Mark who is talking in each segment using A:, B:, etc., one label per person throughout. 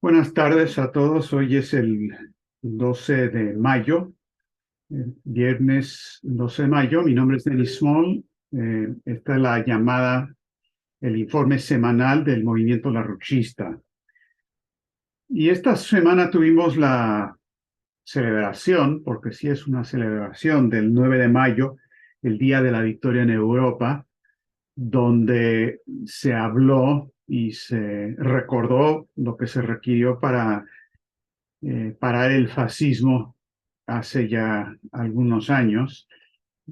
A: Buenas tardes a todos. Hoy es el 12 de mayo, viernes 12 de mayo. Mi nombre es Denis Small. Esta es la llamada, el informe semanal del movimiento larouchista. Y esta semana tuvimos la celebración, porque sí es una celebración del 9 de mayo, el Día de la Victoria en Europa, donde se habló y se recordó lo que se requirió para parar el fascismo hace ya algunos años.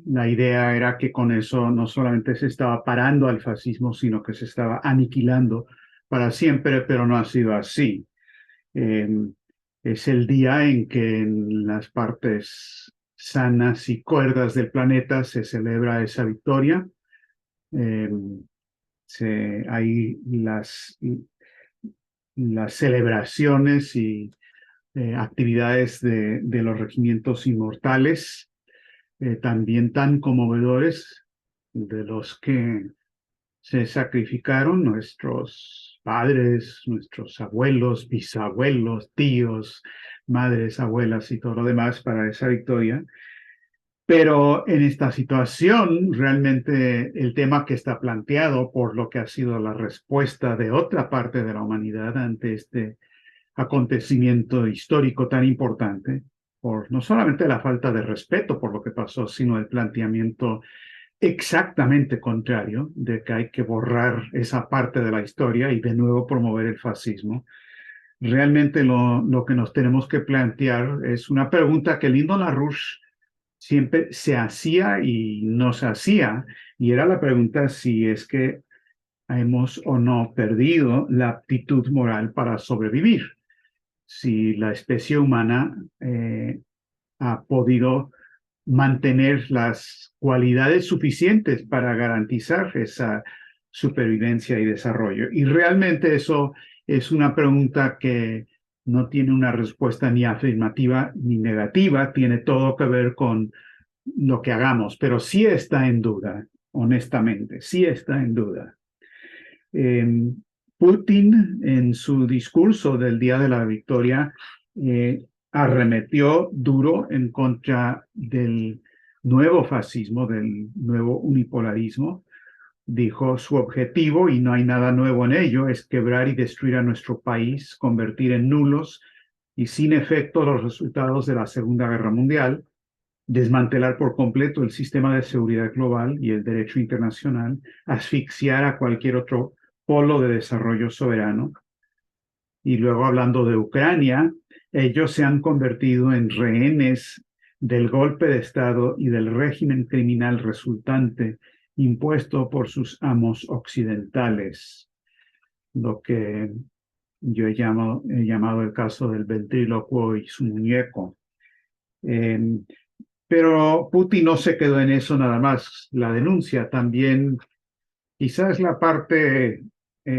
A: La idea era que con eso no solamente se estaba parando al fascismo, sino que se estaba aniquilando para siempre, pero no ha sido así. Eh, es el día en que en las partes sanas y cuerdas del planeta se celebra esa victoria. Eh, hay las celebraciones y actividades de los regimientos inmortales, también tan conmovedores, de los que se sacrificaron nuestros padres, nuestros abuelos, bisabuelos, tíos, madres, abuelas y todo lo demás para esa victoria. Pero en esta situación, realmente el tema que está planteado por lo que ha sido la respuesta de otra parte de la humanidad ante este acontecimiento histórico tan importante, por no solamente la falta de respeto por lo que pasó, sino el planteamiento exactamente contrario de que hay que borrar esa parte de la historia y de nuevo promover el fascismo. Realmente lo que nos tenemos que plantear es una pregunta que Lyndon LaRouche siempre se hacía y nos hacía, y era la pregunta si es que hemos o no perdido la aptitud moral para sobrevivir, si la especie humana ha podido mantener las cualidades suficientes para garantizar esa supervivencia y desarrollo. Y realmente eso es una pregunta que no tiene una respuesta ni afirmativa ni negativa, tiene todo que ver con lo que hagamos, pero sí está en duda, honestamente, sí está en duda. Eh, Putin, en su discurso del Día de la Victoria, arremetió duro en contra del nuevo fascismo, del nuevo unipolarismo. Dijo su objetivo, y no hay nada nuevo en ello, es quebrar y destruir a nuestro país, convertir en nulos y sin efecto los resultados de la Segunda Guerra Mundial, desmantelar por completo el sistema de seguridad global y el derecho internacional, asfixiar a cualquier otro polo de desarrollo soberano. Y luego hablando de Ucrania, ellos se han convertido en rehenes del golpe de Estado y del régimen criminal resultante impuesto por sus amos occidentales, lo que yo he llamado el caso del ventrílocuo y su muñeco. Eh, pero Putin no se quedó en eso nada más. La denuncia también, quizás la parte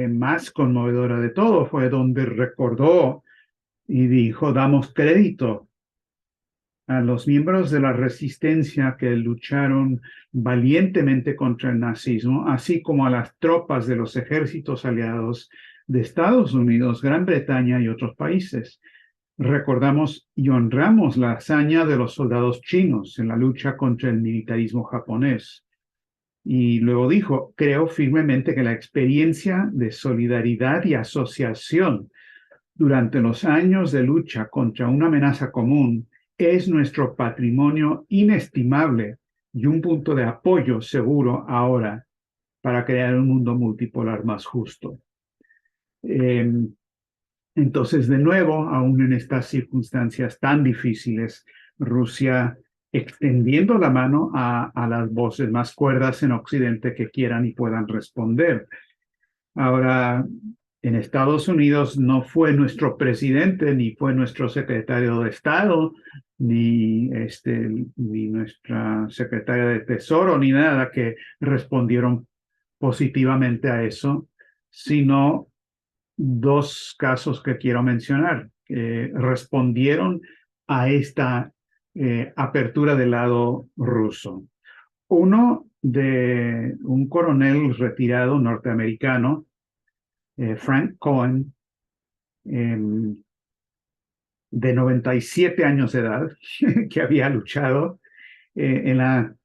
A: más conmovedora de todo, fue donde recordó y dijo, damos crédito a los miembros de la resistencia que lucharon valientemente contra el nazismo, así como a las tropas de los ejércitos aliados de Estados Unidos, Gran Bretaña y otros países. Recordamos y honramos la hazaña de los soldados chinos en la lucha contra el militarismo japonés. Y luego dijo, creo firmemente que la experiencia de solidaridad y asociación durante los años de lucha contra una amenaza común es nuestro patrimonio inestimable y un punto de apoyo seguro ahora para crear un mundo multipolar más justo. Eh, entonces, de nuevo, aún en estas circunstancias tan difíciles, Rusia extendiendo la mano a las voces más cuerdas en Occidente que quieran y puedan responder. Ahora, en Estados Unidos no fue nuestro presidente, ni fue nuestro secretario de Estado, ni nuestra secretaria de Tesoro, ni nada que respondieron positivamente a eso, sino dos casos que quiero mencionar, que respondieron a esta apertura del lado ruso. Uno de un coronel retirado norteamericano, Frank Cohen, de 97 años de edad, que había luchado en la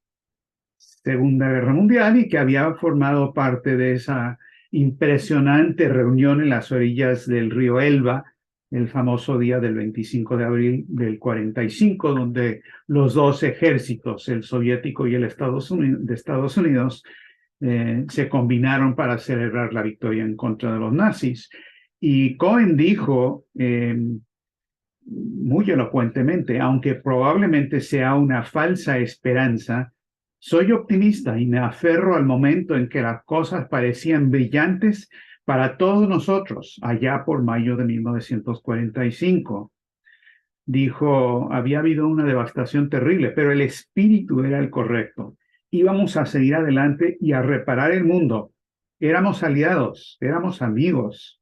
A: Segunda Guerra Mundial y que había formado parte de esa impresionante reunión en las orillas del río Elba, el famoso día del 25 de abril del 45, donde los dos ejércitos, el soviético y el de Estados Unidos, se combinaron para celebrar la victoria en contra de los nazis. Y Cohen dijo muy elocuentemente, aunque probablemente sea una falsa esperanza, soy optimista y me aferro al momento en que las cosas parecían brillantes para todos nosotros, allá por mayo de 1945. Dijo, había habido una devastación terrible, pero el espíritu era el correcto. Íbamos a seguir adelante y a reparar el mundo. Éramos aliados, éramos amigos.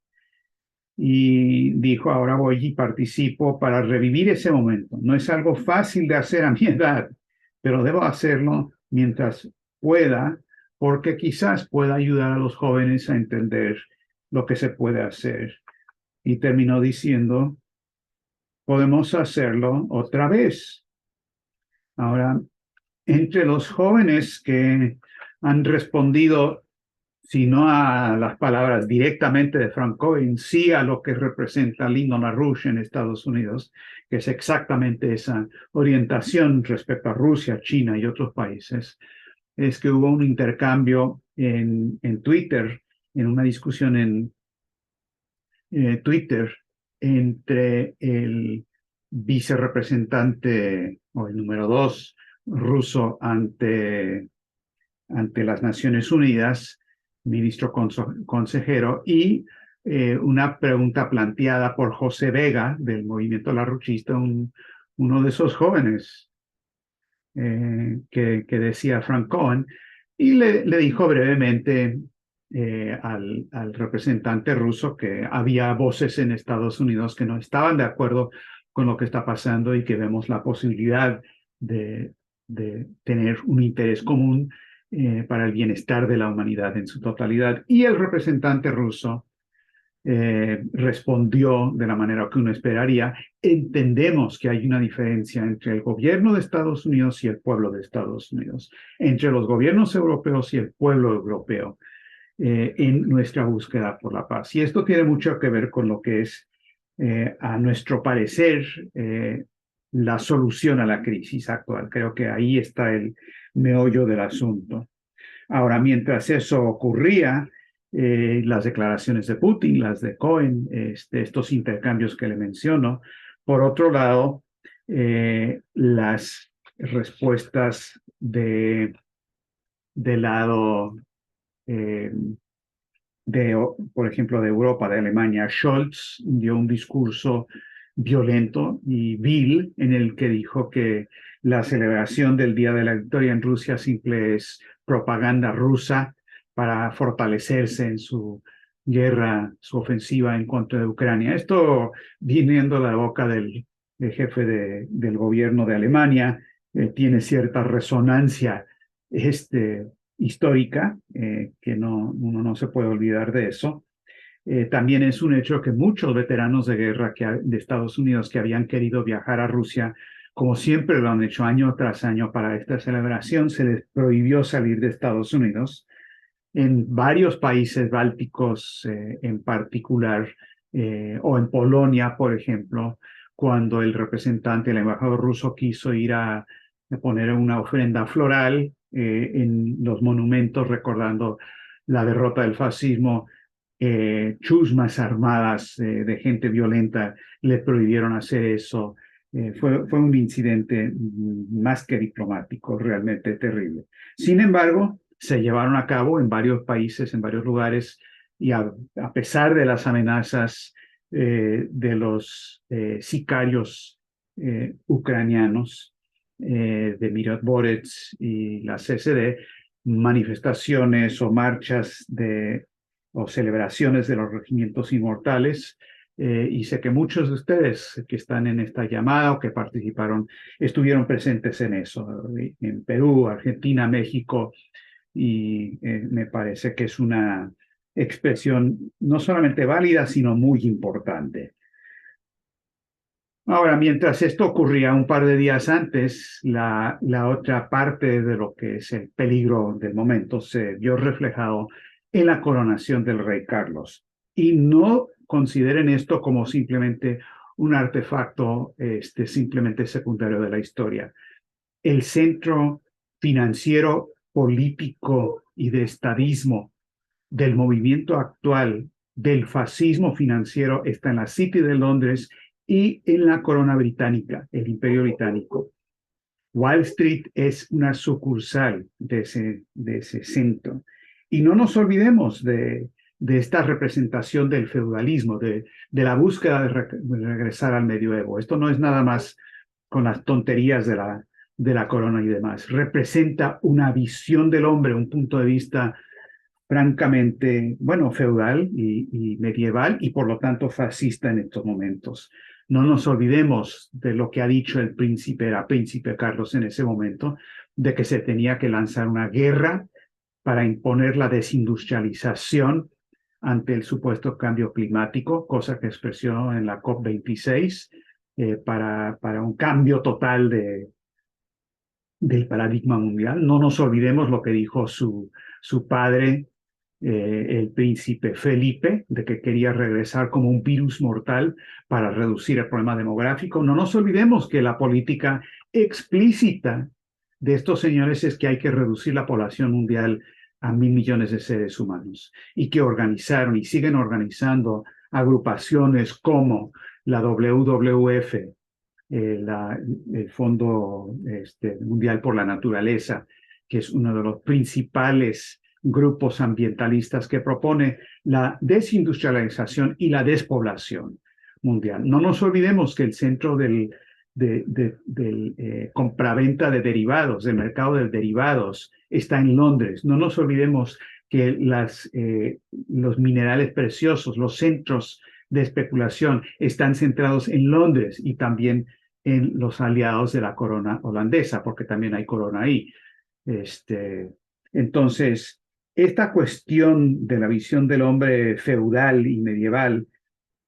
A: Y dijo, ahora voy y participo para revivir ese momento. No es algo fácil de hacer a mi edad, pero debo hacerlo mientras pueda, porque quizás pueda ayudar a los jóvenes a entender lo que se puede hacer. Y terminó diciendo, podemos hacerlo otra vez. Ahora, entre los jóvenes que han respondido, si no a las palabras directamente de Frank Cohen, sí a lo que representa Lyndon LaRouche en Estados Unidos, que es exactamente esa orientación respecto a Rusia, China y otros países, es que hubo un intercambio en Twitter, en una discusión en Twitter entre el vicerrepresentante o el número 2 ruso ante las Naciones Unidas, ministro consejero, y una pregunta planteada por José Vega del movimiento larruchista, uno de esos jóvenes que decía Frank Cohen, y le dijo brevemente al representante ruso que había voces en Estados Unidos que no estaban de acuerdo con lo que está pasando y que vemos la posibilidad de tener un interés común para el bienestar de la humanidad en su totalidad. Y el representante ruso respondió de la manera que uno esperaría. Entendemos que hay una diferencia entre el gobierno de Estados Unidos y el pueblo de Estados Unidos, entre los gobiernos europeos y el pueblo europeo en nuestra búsqueda por la paz. Y esto tiene mucho que ver con lo que es, a nuestro parecer, la solución a la crisis actual. Creo que ahí está el meollo del asunto. Ahora, mientras eso ocurría, las declaraciones de Putin, las de Cohen, estos intercambios que le menciono. Por otro lado, las respuestas del lado, eh, por ejemplo, de Europa, de Alemania. Scholz dio un discurso violento y vil en el que dijo que la celebración del Día de la Victoria en Rusia simple es propaganda rusa para fortalecerse en su guerra, su ofensiva en contra de Ucrania. Esto viniendo de la boca del jefe del gobierno de Alemania, tiene cierta resonancia histórica, que uno no se puede olvidar de eso. También es un hecho que muchos veteranos de guerra de Estados Unidos que habían querido viajar a Rusia, como siempre lo han hecho año tras año para esta celebración, se les prohibió salir de Estados Unidos. En varios países bálticos en particular, o en Polonia, por ejemplo, cuando el representante, el embajador ruso, quiso ir a poner una ofrenda floral en los monumentos recordando la derrota del fascismo, chusmas armadas de gente violenta le prohibieron hacer eso. Fue un incidente más que diplomático, realmente terrible. Sin embargo, se llevaron a cabo en varios países, en varios lugares, y a pesar de las amenazas de los sicarios ucranianos, de Mirotvorets y la CSD, manifestaciones o marchas o celebraciones de los regimientos inmortales. Y sé que muchos de ustedes que están en esta llamada o que participaron estuvieron presentes en eso, en Perú, Argentina, México, y me parece que es una expresión no solamente válida, sino muy importante. Ahora, mientras esto ocurría un par de días antes, la otra parte de lo que es el peligro del momento se vio reflejado en la coronación del rey Carlos. Y no consideren esto como simplemente un artefacto simplemente secundario de la historia. El centro financiero, político y de estadismo del movimiento actual del fascismo financiero está en la City de Londres y en la corona británica, el Imperio Británico. Wall Street es una sucursal de ese centro. Y no nos olvidemos de esta representación del feudalismo, de la búsqueda de regresar al medioevo. Esto no es nada más con las tonterías de la corona y demás. Representa una visión del hombre, un punto de vista francamente, bueno, feudal y medieval y por lo tanto fascista en estos momentos. No nos olvidemos de lo que ha dicho el príncipe, era príncipe Carlos en ese momento, de que se tenía que lanzar una guerra para imponer la desindustrialización ante el supuesto cambio climático, cosa que expresó en la COP26, para un cambio total del paradigma mundial. No nos olvidemos lo que dijo su padre, el príncipe Felipe, de que quería regresar como un virus mortal para reducir el problema demográfico. No nos olvidemos que la política explícita de estos señores es que hay que reducir la población mundial a 1.000 millones de seres humanos y que organizaron y siguen organizando agrupaciones como la WWF, el Fondo Mundial por la Naturaleza, que es uno de los principales grupos ambientalistas que propone la desindustrialización y la despoblación mundial. No nos olvidemos que el centro del compraventa de derivados, del mercado de derivados, está en Londres. No nos olvidemos que los minerales preciosos, los centros de especulación están centrados en Londres y también en los aliados de la corona holandesa, porque también hay corona ahí. Entonces, esta cuestión de la visión del hombre feudal y medieval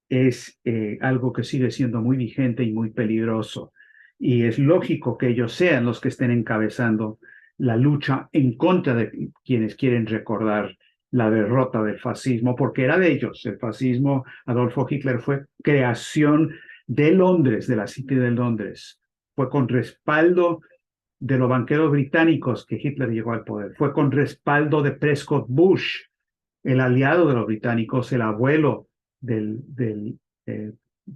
A: es algo que sigue siendo muy vigente y muy peligroso. Y es lógico que ellos sean los que estén encabezando la lucha en contra de quienes quieren recordar la derrota del fascismo, porque era de ellos. El fascismo, Adolfo Hitler, fue creación de Londres, de la City de Londres. Fue con respaldo de los banqueros británicos que Hitler llegó al poder. Fue con respaldo de Prescott Bush, el aliado de los británicos, el abuelo del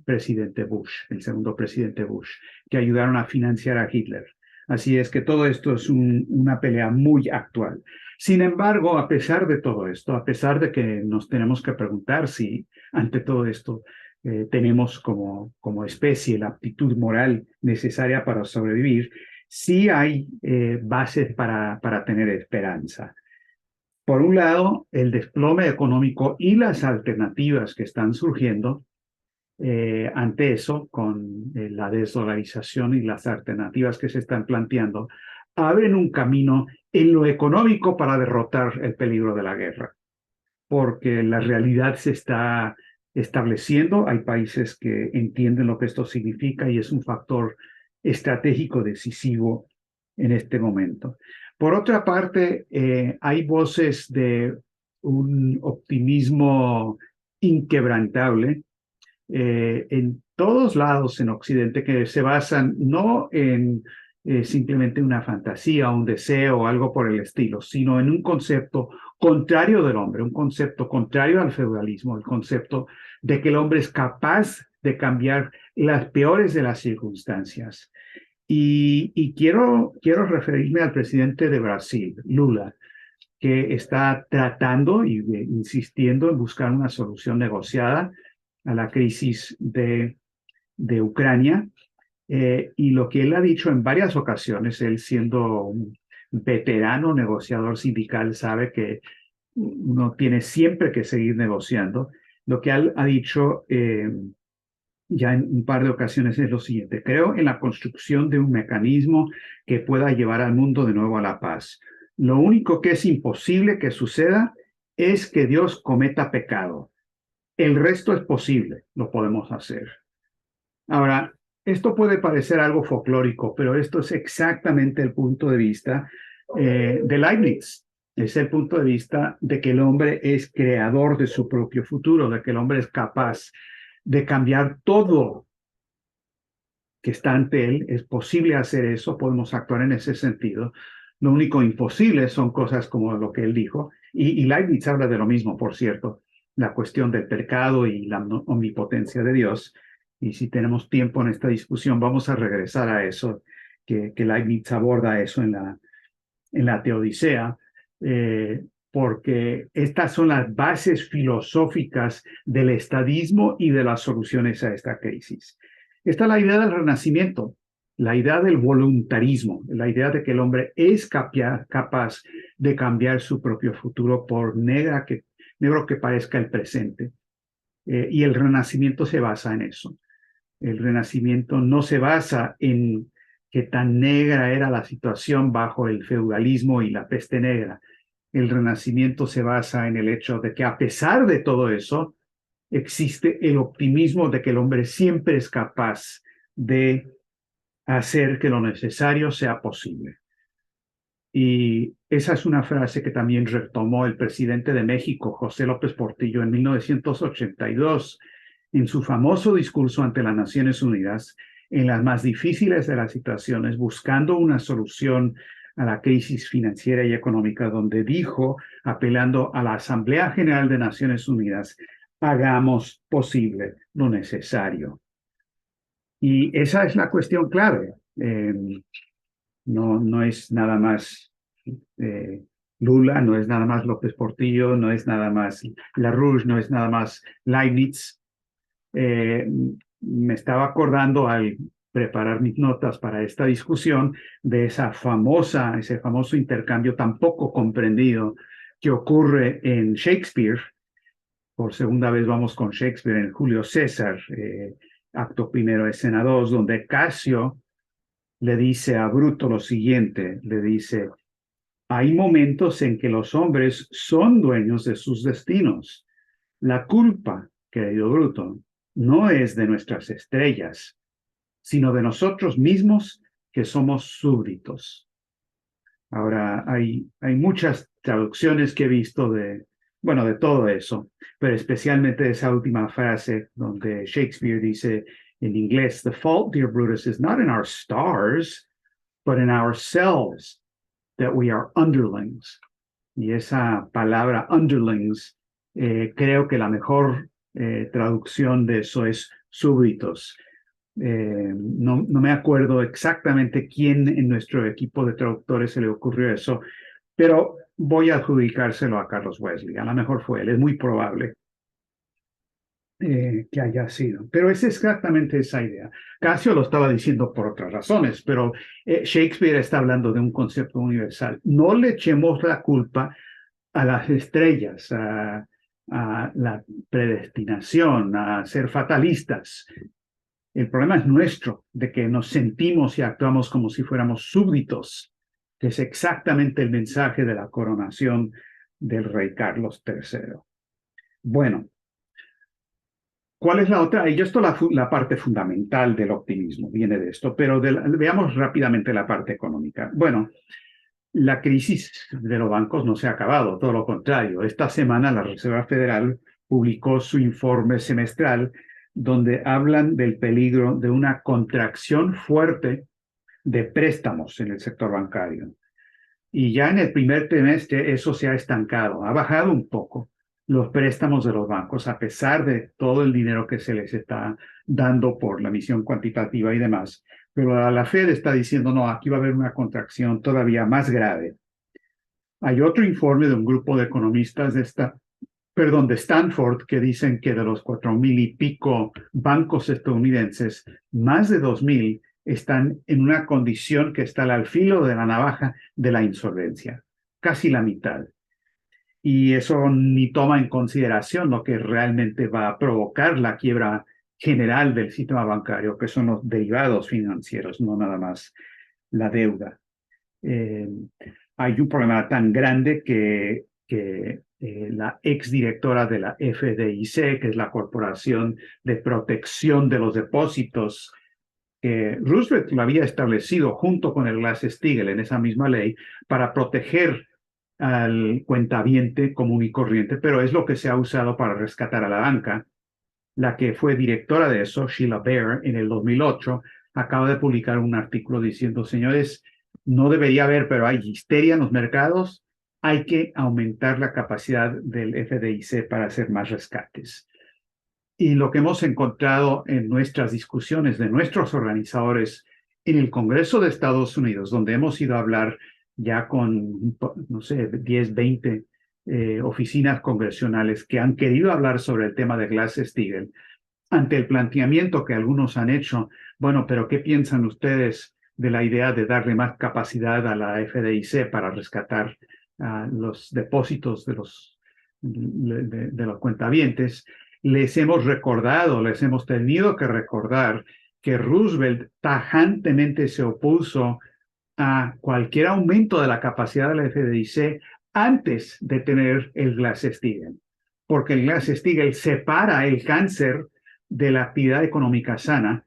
A: presidente Bush, el segundo presidente Bush, que ayudaron a financiar a Hitler. Así es que todo esto es una pelea muy actual. Sin embargo, a pesar de todo esto, a pesar de que nos tenemos que preguntar si ante todo esto tenemos como especie la aptitud moral necesaria para sobrevivir, sí hay bases para tener esperanza. Por un lado, el desplome económico y las alternativas que están surgiendo ante eso, con la desdolarización y las alternativas que se están planteando, abren un camino en lo económico para derrotar el peligro de la guerra, porque la realidad se está estableciendo. Hay países que entienden lo que esto significa y es un factor estratégico decisivo en este momento. Por otra parte, hay voces de un optimismo inquebrantable en todos lados en Occidente que se basan no en simplemente una fantasía, un deseo o algo por el estilo, sino en un concepto contrario del hombre, un concepto contrario al feudalismo, el concepto de que el hombre es capaz de cambiar las peores de las circunstancias. Y quiero referirme al presidente de Brasil, Lula, que está tratando y insistiendo en buscar una solución negociada a la crisis de Ucrania. Y lo que él ha dicho en varias ocasiones, él siendo un veterano negociador sindical, sabe que uno tiene siempre que seguir negociando. Lo que él ha dicho ya en un par de ocasiones es lo siguiente: creo en la construcción de un mecanismo que pueda llevar al mundo de nuevo a la paz. Lo único que es imposible que suceda es que Dios cometa pecado. El resto es posible, lo podemos hacer. Ahora, esto puede parecer algo folclórico, pero esto es exactamente el punto de vista de Leibniz. Es el punto de vista de que el hombre es creador de su propio futuro, de que el hombre es capaz de cambiar todo que está ante él. Es posible hacer eso, podemos actuar en ese sentido. Lo único imposible son cosas como lo que él dijo, y Leibniz habla de lo mismo, por cierto, la cuestión del pecado y la omnipotencia de Dios. Y si tenemos tiempo en esta discusión, vamos a regresar a eso, que Leibniz aborda eso en la Teodicea, porque estas son las bases filosóficas del estadismo y de las soluciones a esta crisis. Esta es la idea del renacimiento, la idea del voluntarismo, la idea de que el hombre es capaz de cambiar su propio futuro por negro que parezca el presente. Y el renacimiento se basa en eso. El renacimiento no se basa en que tan negra era la situación bajo el feudalismo y la peste negra. El renacimiento se basa en el hecho de que a pesar de todo eso, existe el optimismo de que el hombre siempre es capaz de hacer que lo necesario sea posible. Y esa es una frase que también retomó el presidente de México, José López Portillo, en 1982, en su famoso discurso ante las Naciones Unidas, en las más difíciles de las situaciones, buscando una solución a la crisis financiera y económica, donde dijo, apelando a la Asamblea General de Naciones Unidas, hagamos posible lo necesario. Y esa es la cuestión clave. No es nada más Lula, no es nada más López Portillo, no es nada más LaRouche, no es nada más Leibniz. Me estaba acordando al preparar mis notas para esta discusión de ese famoso intercambio tan poco comprendido que ocurre en Shakespeare. Por segunda vez vamos con Shakespeare en Julio César, acto primero, escena 2, donde Casio le dice a Bruto lo siguiente, le dice, hay momentos en que los hombres son dueños de sus destinos. La culpa, querido Bruto, no es de nuestras estrellas, sino de nosotros mismos que somos súbditos. Ahora, hay muchas traducciones que he visto de todo eso, pero especialmente de esa última frase donde Shakespeare dice en inglés, the fault, dear Brutus, is not in our stars, but in ourselves, that we are underlings. Y esa palabra underlings, creo que la mejor traducción de eso es súbditos. No me acuerdo exactamente quién en nuestro equipo de traductores se le ocurrió eso, pero voy a adjudicárselo a Carlos Wesley. A lo mejor fue él, es muy probable que haya sido. Pero es exactamente esa idea. Casio lo estaba diciendo por otras razones, pero Shakespeare está hablando de un concepto universal. No le echemos la culpa a las estrellas, a la predestinación, a ser fatalistas. El problema es nuestro, de que nos sentimos y actuamos como si fuéramos súbditos, que es exactamente el mensaje de la coronación del rey Carlos III. Bueno, ¿cuál es la otra? Y esto la parte fundamental del optimismo viene de esto, pero veamos rápidamente la parte económica. Bueno, la crisis de los bancos no se ha acabado, todo lo contrario. Esta semana la Reserva Federal publicó su informe semestral donde hablan del peligro de una contracción fuerte de préstamos en el sector bancario. Y ya en el primer trimestre eso se ha estancado, ha bajado un poco los préstamos de los bancos, a pesar de todo el dinero que se les está dando por la emisión cuantitativa y demás. Pero la Fed está diciendo, no, aquí va a haber una contracción todavía más grave. Hay otro informe de un grupo de economistas de Stanford, que dicen que de los 4,000 y pico bancos estadounidenses, más de 2,000 están en una condición que está al filo de la navaja de la insolvencia, casi la mitad. Y eso ni toma en consideración lo que realmente va a provocar la quiebra general del sistema bancario, que son los derivados financieros, no nada más la deuda. Hay un problema tan grande que la exdirectora de la FDIC, que es la Corporación de Protección de los Depósitos, que Roosevelt lo había establecido junto con el Glass-Steagall en esa misma ley para proteger al cuentaviente común y corriente, pero es lo que se ha usado para rescatar a la banca. La que fue directora de eso, Sheila Bair, en el 2008, acaba de publicar un artículo diciendo, señores, no debería haber, pero hay histeria en los mercados, hay que aumentar la capacidad del FDIC para hacer más rescates. Y lo que hemos encontrado en nuestras discusiones de nuestros organizadores en el Congreso de Estados Unidos, donde hemos ido a hablar ya con, no sé, 10, 20 oficinas congresionales que han querido hablar sobre el tema de Glass-Steagall, ante el planteamiento que algunos han hecho, bueno, pero ¿qué piensan ustedes de la idea de darle más capacidad a la FDIC para rescatar los depósitos de los cuentavientes? Les hemos recordado, les hemos tenido que recordar que Roosevelt tajantemente se opuso a cualquier aumento de la capacidad de la FDIC antes de tener el Glass-Steagall, porque el Glass-Steagall separa el cáncer de la actividad económica sana,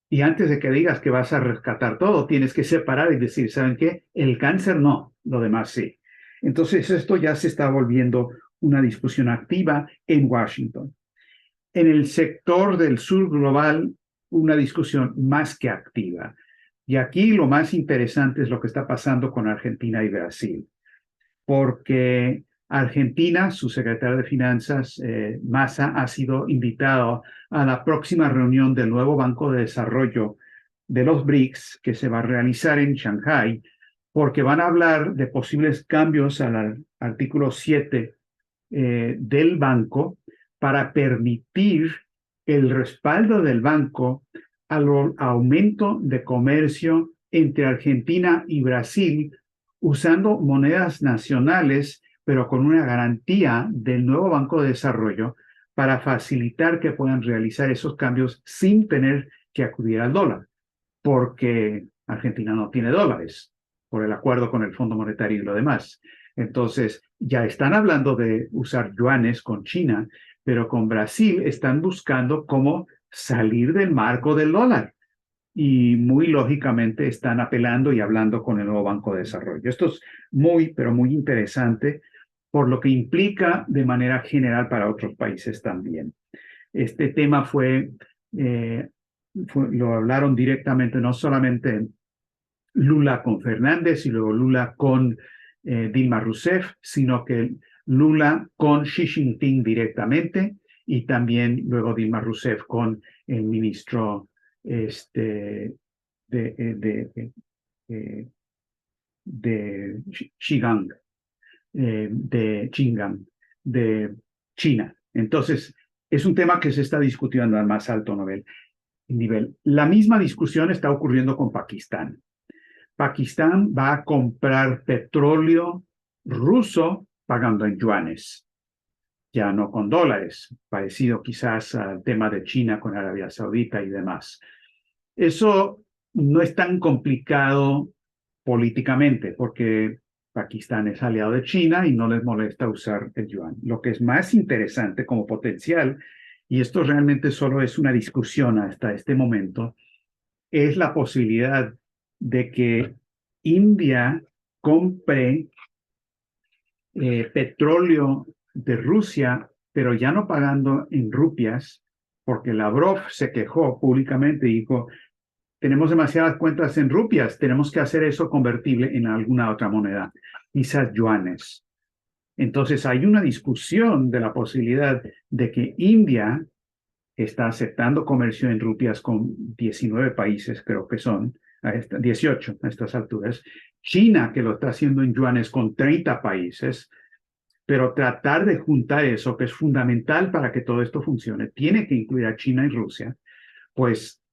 A: y antes de que digas que vas a rescatar todo, tienes que separar y decir, ¿saben qué? El cáncer no, lo demás sí. Entonces esto ya se está volviendo una discusión activa en Washington. En el sector del sur global, una discusión más que activa. Y aquí lo más interesante es lo que está pasando con Argentina y Brasil, porque Argentina, su secretario de Finanzas, Massa, ha sido invitado a la próxima reunión del nuevo Banco de Desarrollo de los BRICS, que se va a realizar en Shanghái, porque van a hablar de posibles cambios al artículo 7 del banco para permitir el respaldo del banco al aumento de comercio entre Argentina y Brasil usando monedas nacionales, pero con una garantía del nuevo Banco de Desarrollo para facilitar que puedan realizar esos cambios sin tener que acudir al dólar, porque Argentina no tiene dólares por el acuerdo con el Fondo Monetario y lo demás. Entonces, ya están hablando de usar yuanes con China, pero con Brasil están buscando cómo salir del marco del dólar. Y muy lógicamente están apelando y hablando con el nuevo Banco de Desarrollo. Esto es muy, pero muy interesante por lo que implica de manera general para otros países también. Este tema lo hablaron directamente, no solamente Lula con Fernández y luego Lula con Dilma Rousseff, sino que Lula con Xi Jinping directamente y también luego Dilma Rousseff con el ministro de Xinjiang, de Xinjiang, de China. Entonces, es un tema que se está discutiendo al más alto nivel. La misma discusión está ocurriendo con Pakistán. Pakistán va a comprar petróleo ruso pagando en yuanes, ya no con dólares, parecido quizás al tema de China con Arabia Saudita y demás. Eso no es tan complicado políticamente, porque Pakistán es aliado de China y no les molesta usar el yuan. Lo que es más interesante como potencial, y esto realmente solo es una discusión hasta este momento, es la posibilidad de que India compre petróleo de Rusia, pero ya no pagando en rupias, porque Lavrov se quejó públicamente y dijo, tenemos demasiadas cuentas en rupias, tenemos que hacer eso convertible en alguna otra moneda, quizás yuanes. Entonces hay una discusión de la posibilidad de que India está aceptando comercio en rupias con 19 países, creo que son, 18 a estas alturas. China, que lo está haciendo en yuanes con 30 países, pero tratar de juntar eso, que es fundamental para que todo esto funcione, tiene que incluir a China y Rusia, pues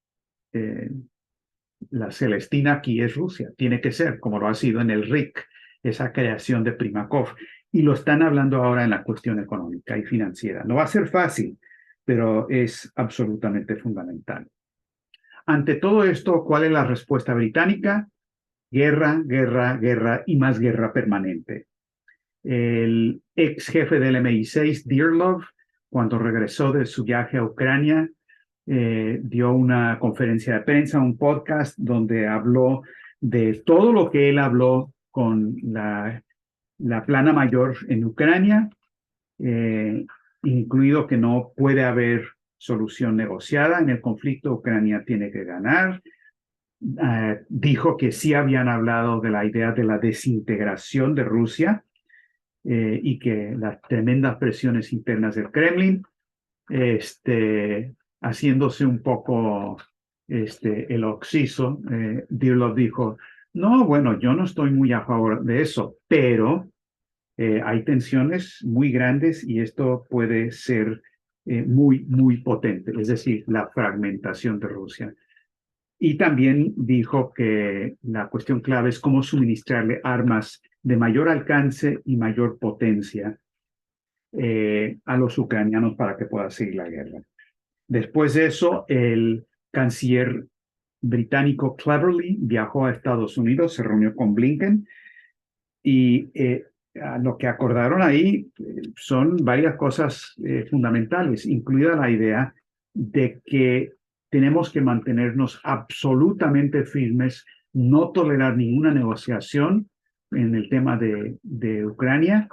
A: la Celestina aquí es Rusia, tiene que ser, como lo ha sido en el RIC, esa creación de Primakov, y lo están hablando ahora en la cuestión económica y financiera. No va a ser fácil, pero es absolutamente fundamental. Ante todo esto, ¿cuál es la respuesta británica? Guerra, guerra, guerra y más guerra permanente. El ex jefe del MI6, Dearlove, cuando regresó de su viaje a Ucrania, dio una conferencia de prensa, un podcast, donde habló de todo lo que él habló con la plana mayor en Ucrania, eh, incluido que no puede haber solución negociada en el conflicto. Ucrania tiene que ganar. Dijo que sí habían hablado de la idea de la desintegración de Rusia, y que las tremendas presiones internas del Kremlin, haciéndose un poco el oxiso, Dearlove dijo, no, bueno, yo no estoy muy a favor de eso, pero hay tensiones muy grandes y esto puede ser muy, muy potente, es decir, la fragmentación de Rusia. Y también dijo que la cuestión clave es cómo suministrarle armas de mayor alcance y mayor potencia a los ucranianos para que puedan seguir la guerra. Después de eso, el canciller británico Cleverly viajó a Estados Unidos, se reunió con Blinken y lo que acordaron ahí son varias cosas fundamentales, incluida la idea de que tenemos que mantenernos absolutamente firmes, no tolerar ninguna negociación en el tema de Ucrania,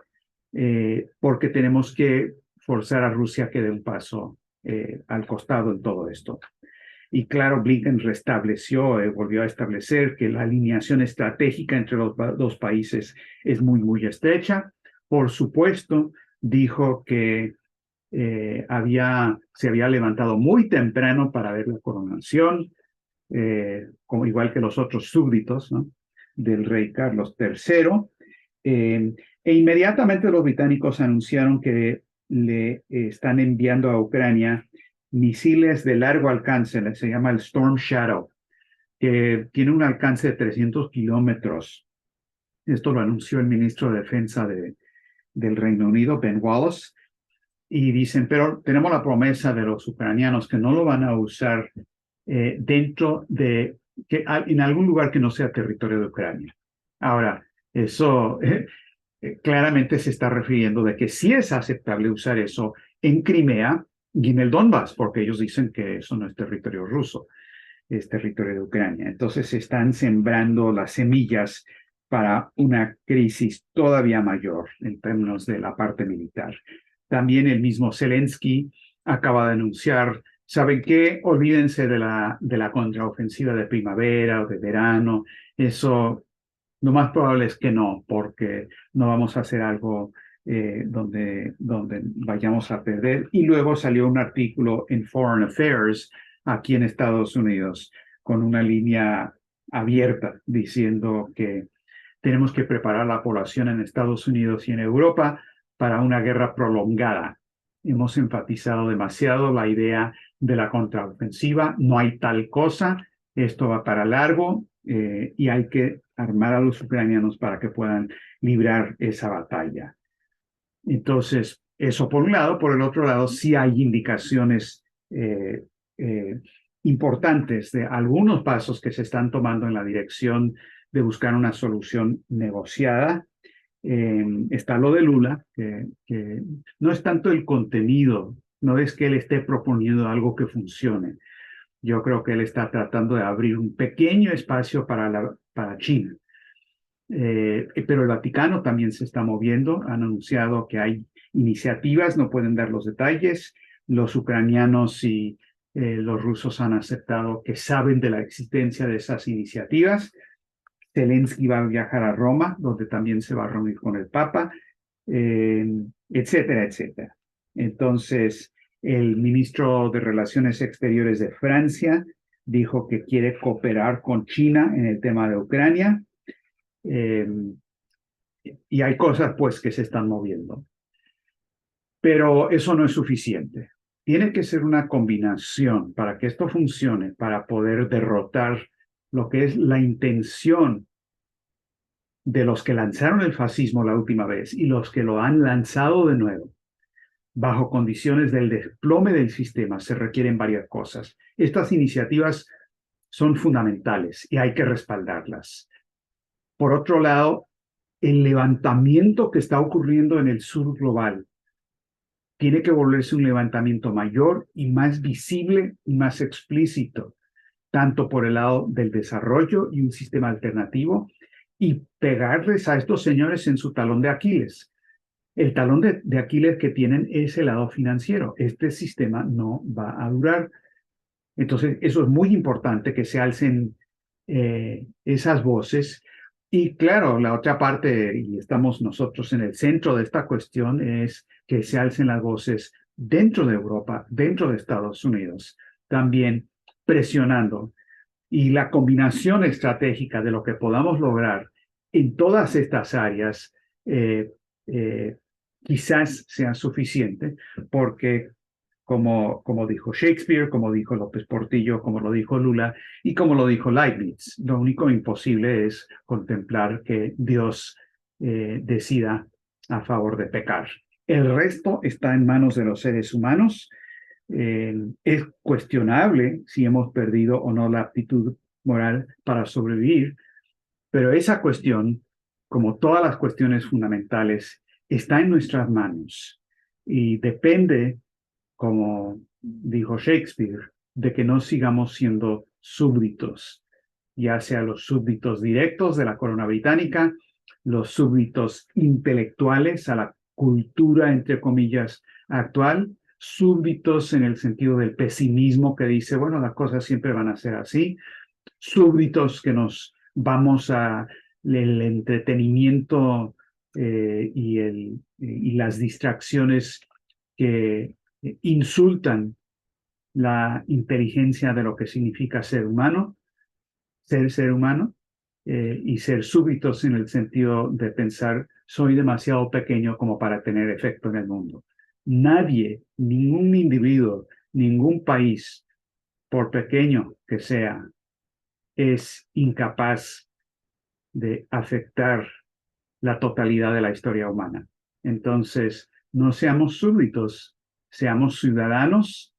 A: porque tenemos que forzar a Rusia que dé un paso al costado en todo esto. Y claro, Blinken restableció, volvió a establecer que la alineación estratégica entre los dos países es muy, muy estrecha. Por supuesto, dijo que se había levantado muy temprano para ver la coronación, como igual que los otros súbditos, ¿no?, del rey Carlos III. E inmediatamente los británicos anunciaron que le están enviando a Ucrania misiles de largo alcance, se llama el Storm Shadow, que tiene un alcance de 300 kilómetros. Esto lo anunció el ministro de Defensa del Reino Unido, Ben Wallace, y dicen, pero tenemos la promesa de los ucranianos que no lo van a usar dentro de, en algún lugar que no sea territorio de Ucrania. Ahora, eso claramente se está refiriendo de que sí es aceptable usar eso en Crimea y en el Donbass, porque ellos dicen que eso no es territorio ruso, es territorio de Ucrania. Entonces se están sembrando las semillas para una crisis todavía mayor en términos de la parte militar. También el mismo Zelensky acaba de anunciar, ¿saben qué? Olvídense de la contraofensiva de primavera o de verano. Eso, lo más probable es que no, porque no vamos a hacer algo donde vayamos a perder. Y luego salió un artículo en Foreign Affairs aquí en Estados Unidos con una línea abierta diciendo que tenemos que preparar a la población en Estados Unidos y en Europa para una guerra prolongada. Hemos enfatizado demasiado la idea de la contraofensiva. No hay tal cosa. Esto va para largo y hay que armar a los ucranianos para que puedan librar esa batalla. Entonces, eso por un lado. Por el otro lado, sí hay indicaciones importantes de algunos pasos que se están tomando en la dirección de buscar una solución negociada. Está lo de Lula, que no es tanto el contenido, no es que él esté proponiendo algo que funcione. Yo creo que él está tratando de abrir un pequeño espacio para China. Pero el Vaticano también se está moviendo, han anunciado que hay iniciativas, no pueden dar los detalles. Los ucranianos y los rusos han aceptado que saben de la existencia de esas iniciativas. Zelensky va a viajar a Roma, donde también se va a reunir con el Papa, etcétera, etcétera. Entonces, el ministro de Relaciones Exteriores de Francia dijo que quiere cooperar con China en el tema de Ucrania. Y hay cosas, pues, que se están moviendo. Pero eso no es suficiente. Tiene que ser una combinación para que esto funcione, para poder derrotar lo que es la intención de los que lanzaron el fascismo la última vez y los que lo han lanzado de nuevo. Bajo condiciones del desplome del sistema se requieren varias cosas. Estas iniciativas son fundamentales y hay que respaldarlas. Por otro lado, el levantamiento que está ocurriendo en el sur global tiene que volverse un levantamiento mayor y más visible y más explícito, tanto por el lado del desarrollo y un sistema alternativo, y pegarles a estos señores en su talón de Aquiles. El talón de Aquiles que tienen es el lado financiero. Este sistema no va a durar. Entonces, eso es muy importante que se alcen esas voces. Y claro, la otra parte, y estamos nosotros en el centro de esta cuestión, es que se alcen las voces dentro de Europa, dentro de Estados Unidos, también presionando. Y la combinación estratégica de lo que podamos lograr en todas estas áreas eh, eh, quizás sea suficiente, porque como dijo Shakespeare, como dijo López Portillo, como lo dijo Lula y como lo dijo Leibniz, lo único imposible es contemplar que Dios decida a favor de pecar. El resto está en manos de los seres humanos. Es cuestionable si hemos perdido o no la aptitud moral para sobrevivir, pero esa cuestión, como todas las cuestiones fundamentales, está en nuestras manos y depende, como dijo Shakespeare, de que no sigamos siendo súbditos, ya sea los súbditos directos de la corona británica, los súbditos intelectuales a la cultura, entre comillas, actual, súbditos en el sentido del pesimismo que dice, bueno, las cosas siempre van a ser así, súbditos que nos vamos a el entretenimiento y las distracciones que insultan la inteligencia de lo que significa ser humano, y ser súbitos en el sentido de pensar, soy demasiado pequeño como para tener efecto en el mundo. Nadie, ningún individuo, ningún país, por pequeño que sea, es incapaz de afectar la totalidad de la historia humana. Entonces, no seamos súbditos, seamos ciudadanos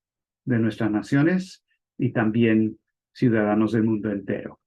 A: de nuestras naciones y también ciudadanos del mundo entero.